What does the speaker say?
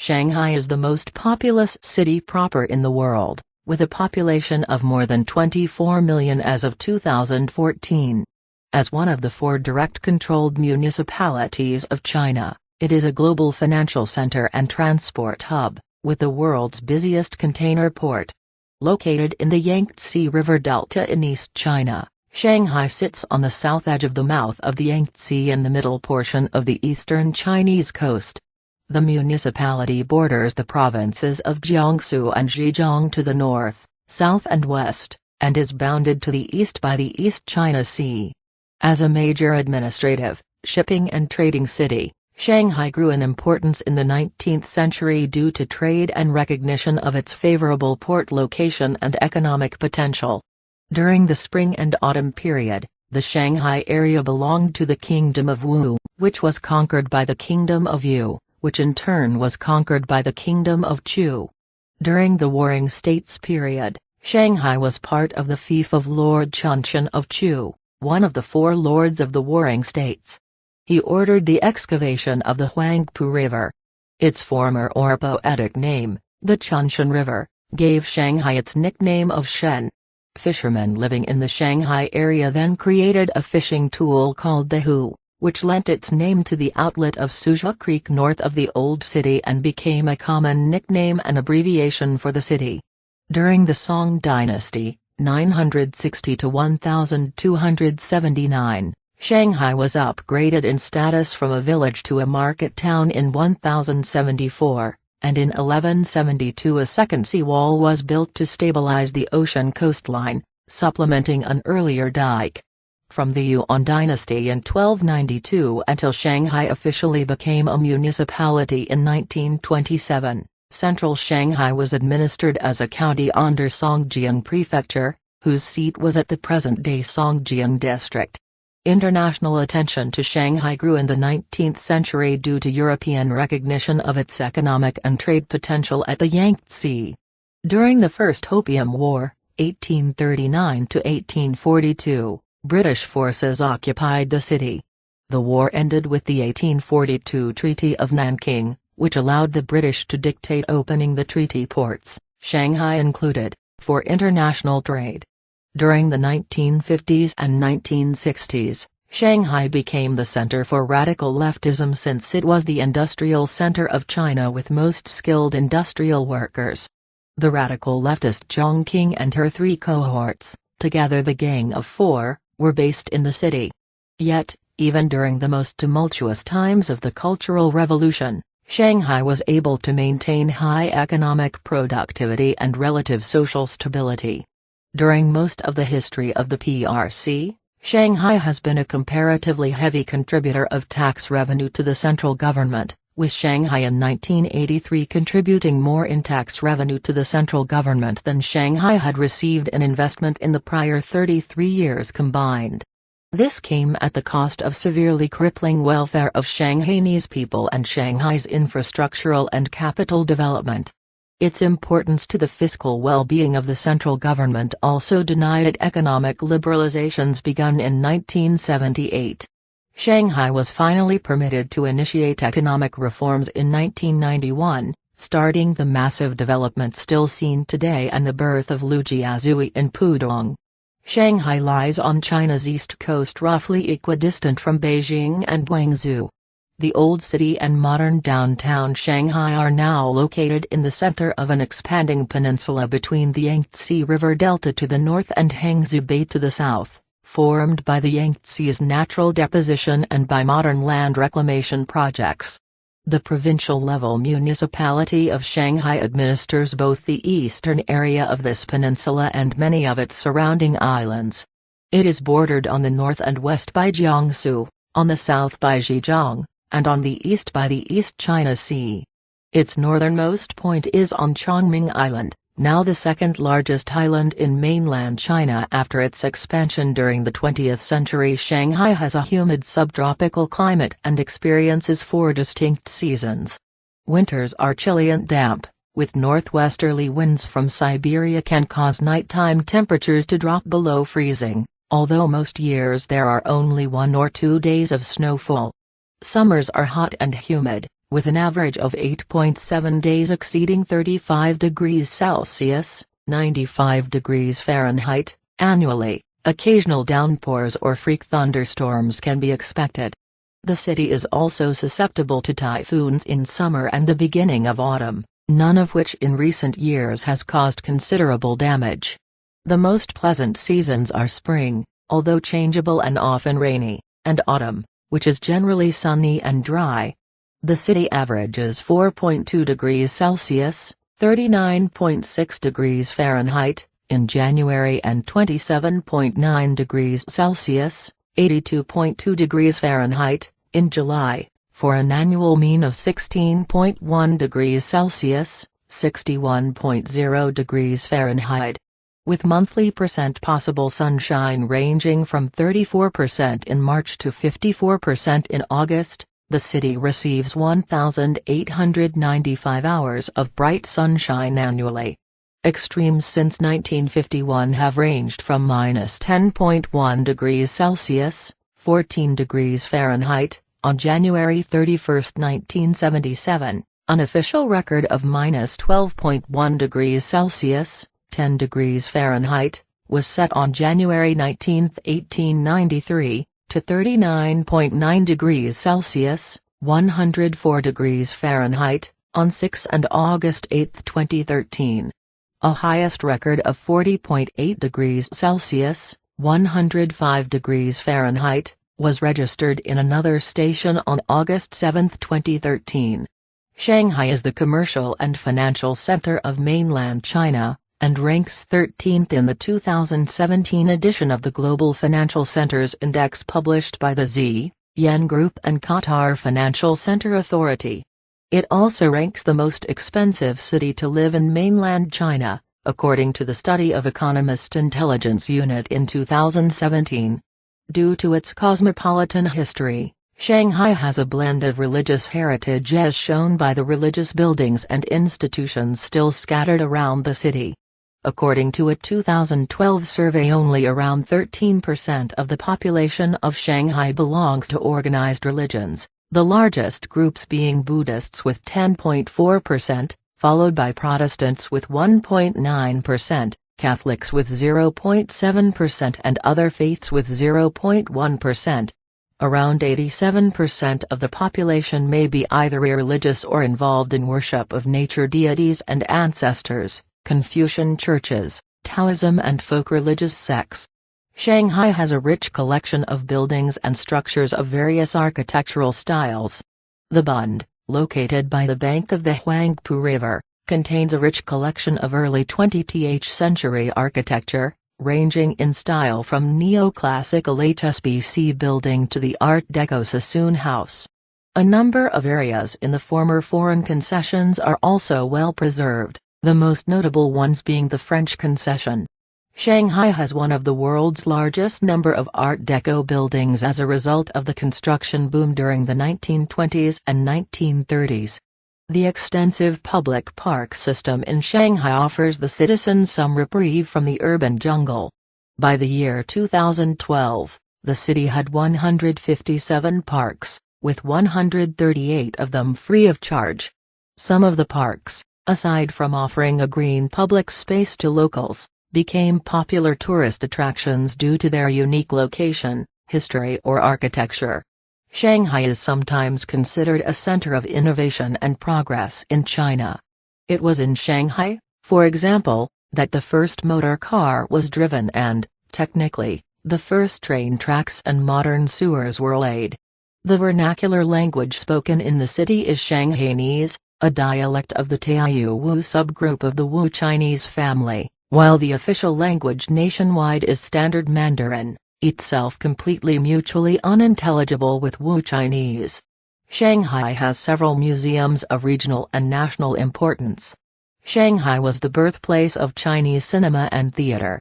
Shanghai is the most populous city proper in the world, with a population of more than 24 million as of 2014. As one of the 4 direct-controlled municipalities of China, it is a global financial center and transport hub, with the world's busiest container port. Located in the Yangtze River Delta in East China, Shanghai sits on the south edge of the mouth of the Yangtze in the middle portion of the eastern Chinese coast. The municipality borders the provinces of Jiangsu and Zhejiang to the north, south and west, and is bounded to the east by the East China Sea. As a major administrative, shipping and trading city, Shanghai grew in importance in the 19th century due to trade and recognition of its favorable port location and economic potential. During the spring and autumn period, the Shanghai area belonged to the Kingdom of Wu, which was conquered by the Kingdom of Yu, which in turn was conquered by the Kingdom of Chu. During the Warring States period, Shanghai was part of the fief of Lord Chunshan of Chu, one of the 4 lords of the Warring States. He ordered the excavation of the Huangpu River. Its former or poetic name, the Chunshan River, gave Shanghai its nickname of Shen. Fishermen living in the Shanghai area then created a fishing tool called the Hu, which lent its name to the outlet of Suzhou Creek north of the Old City and became a common nickname and abbreviation for the city. During the Song Dynasty, 960 to 1279, Shanghai was upgraded in status from a village to a market town in 1074, and in 1172 a second seawall was built to stabilize the ocean coastline, supplementing an earlier dike. From the Yuan dynasty in 1292 until Shanghai officially became a municipality in 1927, central Shanghai was administered as a county under Songjiang Prefecture, whose seat was at the present-day Songjiang district. International attention to Shanghai grew in the 19th century due to European recognition of its economic and trade potential at the Yangtze. During the First Opium War, 1839 to 1842, British forces occupied the city. The war ended with the 1842 Treaty of Nanking, which allowed the British to dictate opening the treaty ports, Shanghai included, for international trade. During the 1950s and 1960s, Shanghai became the center for radical leftism since it was the industrial center of China with most skilled industrial workers. The radical leftist Zhang Qing and her 3 cohorts, together the Gang of 4, were based in the city. Yet, even during the most tumultuous times of the Cultural Revolution, Shanghai was able to maintain high economic productivity and relative social stability. During most of the history of the PRC, Shanghai has been a comparatively heavy contributor of tax revenue to the central government, with Shanghai in 1983 contributing more in tax revenue to the central government than Shanghai had received in investment in the prior 33 years combined. This came at the cost of severely crippling welfare of Shanghainese people and Shanghai's infrastructural and capital development. Its importance to the fiscal well-being of the central government also denied it economic liberalizations begun in 1978. Shanghai was finally permitted to initiate economic reforms in 1991, starting the massive development still seen today and the birth of Lujiazui in Pudong. Shanghai lies on China's east coast, roughly equidistant from Beijing and Guangzhou. The old city and modern downtown Shanghai are now located in the center of an expanding peninsula between the Yangtze River Delta to the north and Hangzhou Bay to the south, formed by the Yangtze's natural deposition and by modern land reclamation projects. The provincial-level municipality of Shanghai administers both the eastern area of this peninsula and many of its surrounding islands. It is bordered on the north and west by Jiangsu, on the south by Zhejiang, and on the east by the East China Sea. Its northernmost point is on Chongming Island, now the second-largest island in mainland China after its expansion during the 20th century. Shanghai has a humid subtropical climate and experiences 4 distinct seasons. Winters are chilly and damp, with northwesterly winds from Siberia can cause nighttime temperatures to drop below freezing, although most years there are only 1 or 2 days of snowfall. Summers are hot and humid, with an average of 8.7 days exceeding 35 degrees Celsius, 95 degrees Fahrenheit, annually. Occasional downpours or freak thunderstorms can be expected. The city is also susceptible to typhoons in summer and the beginning of autumn, none of which in recent years has caused considerable damage. The most pleasant seasons are spring, although changeable and often rainy, and autumn, which is generally sunny and dry. The city averages 4.2 degrees Celsius, 39.6 degrees Fahrenheit, in January and 27.9 degrees Celsius, 82.2 degrees Fahrenheit, in July, for an annual mean of 16.1 degrees Celsius, 61.0 degrees Fahrenheit. With monthly percent possible sunshine ranging from 34% in March to 54% in August, the city receives 1,895 hours of bright sunshine annually. Extremes since 1951 have ranged from -10.1 degrees Celsius, 14 degrees Fahrenheit, on January 31, 1977, unofficial record of -12.1 degrees Celsius, 10 degrees Fahrenheit, was set on January 19, 1893, to 39.9 degrees Celsius, 104 degrees Fahrenheit, on 6 and August 8, 2013. A highest record of 40.8 degrees Celsius, 105 degrees Fahrenheit, was registered in another station on August 7, 2013. Shanghai is the commercial and financial center of mainland China, and ranks 13th in the 2017 edition of the Global Financial Centers Index published by the Yen Group and Qatar Financial Center Authority. It also ranks the most expensive city to live in mainland China, according to the study of Economist Intelligence Unit in 2017. Due to its cosmopolitan history, Shanghai has a blend of religious heritage as shown by the religious buildings and institutions still scattered around the city. According to a 2012 survey, only around 13% of the population of Shanghai belongs to organized religions, the largest groups being Buddhists with 10.4%, followed by Protestants with 1.9%, Catholics with 0.7% and other faiths with 0.1%. Around 87% of the population may be either irreligious or involved in worship of nature deities and ancestors, Confucian churches, Taoism and folk religious sects. Shanghai has a rich collection of buildings and structures of various architectural styles. The Bund, located by the bank of the Huangpu River, contains a rich collection of early 20th century architecture, ranging in style from neoclassical HSBC building to the Art Deco Sassoon House. A number of areas in the former foreign concessions are also well preserved, the most notable ones being the French concession. Shanghai has one of the world's largest number of Art Deco buildings as a result of the construction boom during the 1920s and 1930s. The extensive public park system in Shanghai offers the citizens some reprieve from the urban jungle. By the year 2012, the city had 157 parks, with 138 of them free of charge. Some of the parks, aside from offering a green public space to locals, became popular tourist attractions due to their unique location, history or architecture. Shanghai is sometimes considered a center of innovation and progress in China. It was in Shanghai, for example, that the first motor car was driven and, technically, the first train tracks and modern sewers were laid. The vernacular language spoken in the city is Shanghainese, a dialect of the Taiyu Wu subgroup of the Wu Chinese family, while the official language nationwide is Standard Mandarin, itself completely mutually unintelligible with Wu Chinese. Shanghai has several museums of regional and national importance. Shanghai was the birthplace of Chinese cinema and theater.